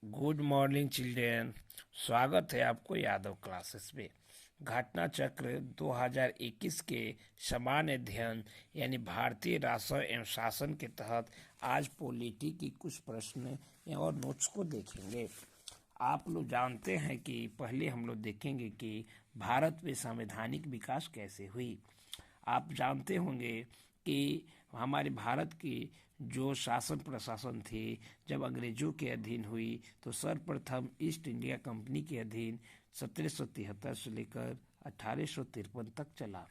Good morning children. स्वागत है आपको यादव क्लासेस में। घटना चक्र 2021 के समान अध्ययन यानी भारतीय राष्ट्र एवं शासन के तहत आज पॉलिटी की कुछ प्रश्न और नोट्स को देखेंगे। आप लोग जानते हैं कि पहले हम लोग देखेंगे कि भारत में संवैधानिक विकास कैसे हुई। आप जानते होंगे कि हमारे भारत की जो शासन प्रशासन थी जब अंग्रेजों के अधीन हुई तो सर्वप्रथम ईस्ट इंडिया कंपनी के अधीन 1773 से लेकर 1853 तक चला।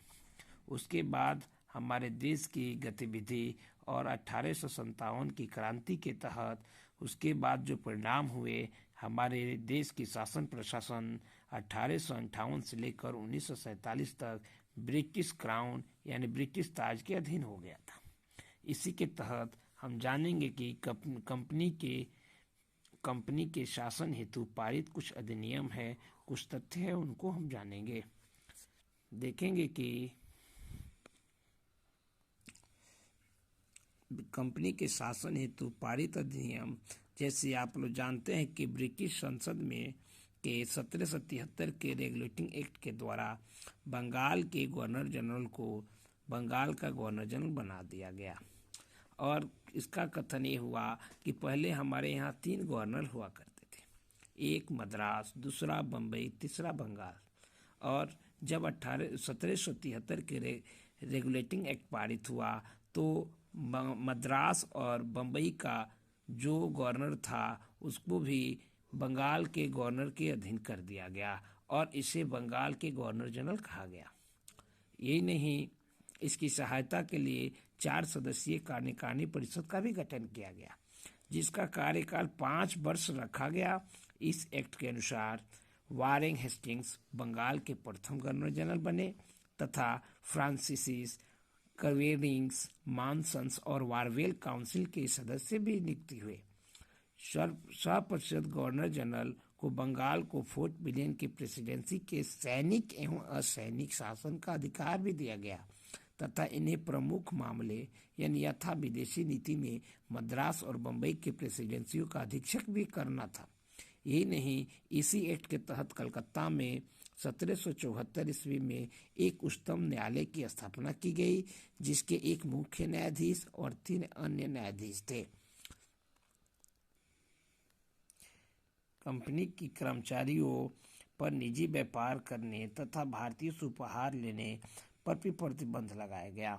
उसके बाद हमारे देश की गतिविधि और 1857 की क्रांति के तहत उसके बाद जो परिणाम हुए, हमारे देश की शासन प्रशासन 1858 से लेकर 1947 तक ब्रिटिश क्राउन यानी ब्रिटिश ताज के अधीन हो गया था। इसी के तहत हम जानेंगे कि कंपनी के शासन हेतु पारित कुछ अधिनियम है, कुछ तथ्य है, उनको हम जानेंगे। देखेंगे कि कंपनी के शासन हेतु पारित अधिनियम, जैसे आप लोग जानते हैं कि ब्रिटिश संसद में के 1773 के रेगुलेटिंग एक्ट के द्वारा बंगाल के गवर्नर जनरल को बंगाल का गवर्नर जनरल बना दिया गया। और इसका कथन ये हुआ कि पहले हमारे यहाँ 3 गवर्नर हुआ करते थे, एक मद्रास, दूसरा बम्बई, तीसरा बंगाल। और जब 1773 के रेगुलेटिंग एक्ट पारित हुआ तो मद्रास और बम्बई का जो गवर्नर था उसको भी बंगाल के गवर्नर के अधीन कर दिया गया और इसे बंगाल के गवर्नर जनरल कहा गया। यही नहीं, इसकी सहायता के लिए 4 सदस्यीय कार्यकारिणी परिषद का भी गठन किया गया, जिसका कार्यकाल 5 वर्ष रखा गया। इस एक्ट के अनुसार वारेन हेस्टिंग्स बंगाल के प्रथम गवर्नर जनरल बने तथा फ्रांसिस कवेरिंग्स, मानसन्स और वारवेल काउंसिल के सदस्य भी नियुक्त हुए। सर्वप्रथम गवर्नर जनरल को बंगाल को फोर्ट विलियम की प्रेसिडेंसी के सैनिक एवं असैनिक शासन का अधिकार भी दिया गया तथा इन्हें प्रमुख मामले यानी यथा विदेशी नीति में मद्रास और बम्बई के प्रेसिडेंसियों का अधीक्षक भी करना था। यही नहीं, इसी एक्ट के तहत कलकत्ता में 1774 ईस्वी में एक उच्चतम न्यायालय की स्थापना की गई, जिसके एक मुख्य न्यायाधीश और 3 अन्य न्यायाधीश थे। कंपनी की कर्मचारियों पर निजी व्यापार करने तथा भारतीय से उपहार लेने पर भी प्रतिबंध लगाया गया।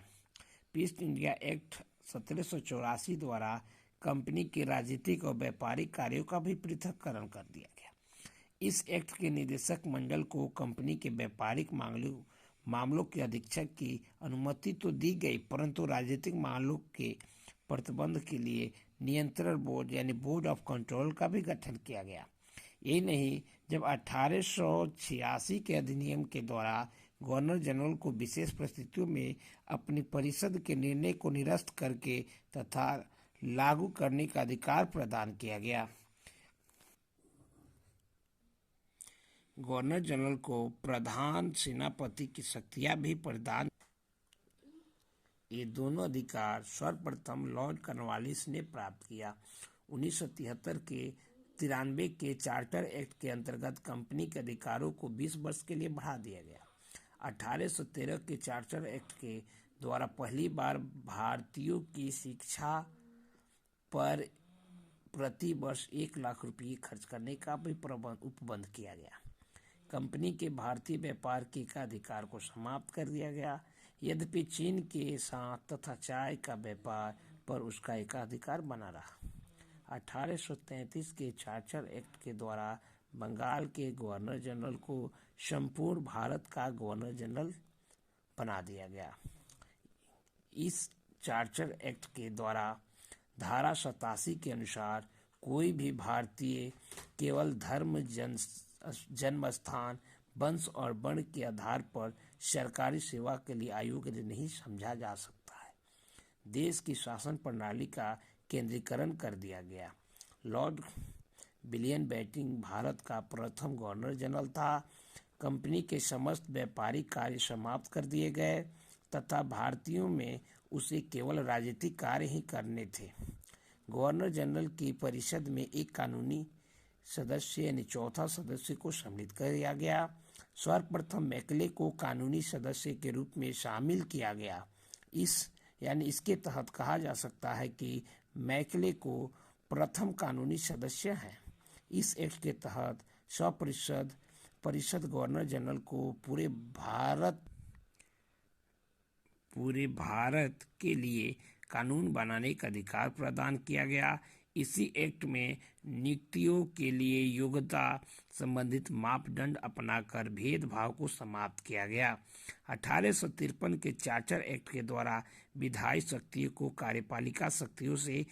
ईस्ट इंडिया एक्ट 1784 द्वारा कंपनी के राजनीतिक और व्यापारिक कार्यों का भी पृथक्करण कर दिया गया। इस एक्ट के निदेशक मंडल को कंपनी के व्यापारिक मामलों के अधीक्षक की अनुमति तो दी गई, परंतु राजनीतिक मामलों के प्रतिबंध के लिए नियंत्रण बोर्ड यानी बोर्ड ऑफ कंट्रोल का भी गठन किया गया। यही नहीं, जब 1886 के अधिनियम के द्वारा गवर्नर जनरल को विशेष परिस्थितियों में अपनी परिषद के निर्णय को निरस्त करके तथा लागू करने का अधिकार प्रदान किया गया। गवर्नर जनरल को प्रधान सेनापति की शक्तियां भी प्रदान। ये दोनों अधिकार सर्वप्रथम लॉर्ड कॉर्नवालिस ने प्राप्त किया। 1973 के 93 के चार्टर एक्ट के अंतर्गत कंपनी के अधिकारों को 20 वर्ष के लिए बढ़ा दिया गया। 1813 के चार्टर एक्ट के द्वारा पहली बार भारतीयों की शिक्षा पर प्रति वर्ष 1 लाख रुपये खर्च करने का भी उपबंध किया गया। कंपनी के भारतीय व्यापार के एकाधिकार को समाप्त कर दिया गया, यद्यपि चीन के साथ तथा चाय का व्यापार पर उसका एकाधिकार बना रहा। 1833 के चार्टर एक्ट के द्वारा बंगाल के गवर्नर जनरल को संपूर्ण भारत का गवर्नर जनरल बना दिया गया। इस चार्टर एक्ट के द्वारा धारा 87 के अनुसार कोई भी भारतीय केवल धर्म, जन्म स्थान, वंश और वर्ण के आधार पर सरकारी सेवा के लिए अयोग्य नहीं समझा जा सकता है। देश की शासन प्रणाली का केंद्रीकरण कर दिया गया। लॉर्ड विलियम बेंटिंक भारत का प्रथम गवर्नर जनरल था। कंपनी के समस्त व्यापारिक कार्य समाप्त कर दिए गए तथा भारतीयों में उसे केवल राजनीतिक कार्य ही करने थे। गवर्नर जनरल की परिषद में एक कानूनी सदस्य यानी चौथा सदस्य को सम्मिलित किया गया। सर्वप्रथम मैकले को कानूनी सदस्य के रूप में शामिल किया गया। इसके तहत कहा जा सकता है कि मैकले को प्रथम कानूनी सदस्य है। इस एक्ट के तहत परिषद गवर्नर जनरल को पूरे भारत के लिए कानून बनाने का अधिकार प्रदान किया गया। इसी एक्ट में नियुक्तियों के लिए योग्यता संबंधित मापदंड अपनाकर भेदभाव को समाप्त किया गया। 1853 के चार्टर एक्ट के द्वारा विधायी शक्तियों को कार्यपालिका शक्तियों से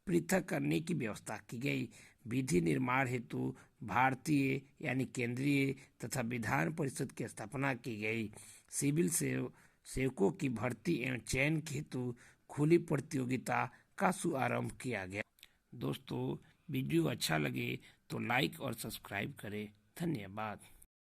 पृथक करने की व्यवस्था की गई। विधि निर्माण हेतु भारतीय यानी केंद्रीय तथा विधान परिषद की स्थापना की गई। सिविल सेवकों की भर्ती एवं चयन हेतु खुली प्रतियोगिता का शुभारंभ किया गया। दोस्तों, वीडियो अच्छा लगे तो लाइक और सब्सक्राइब करें। धन्यवाद।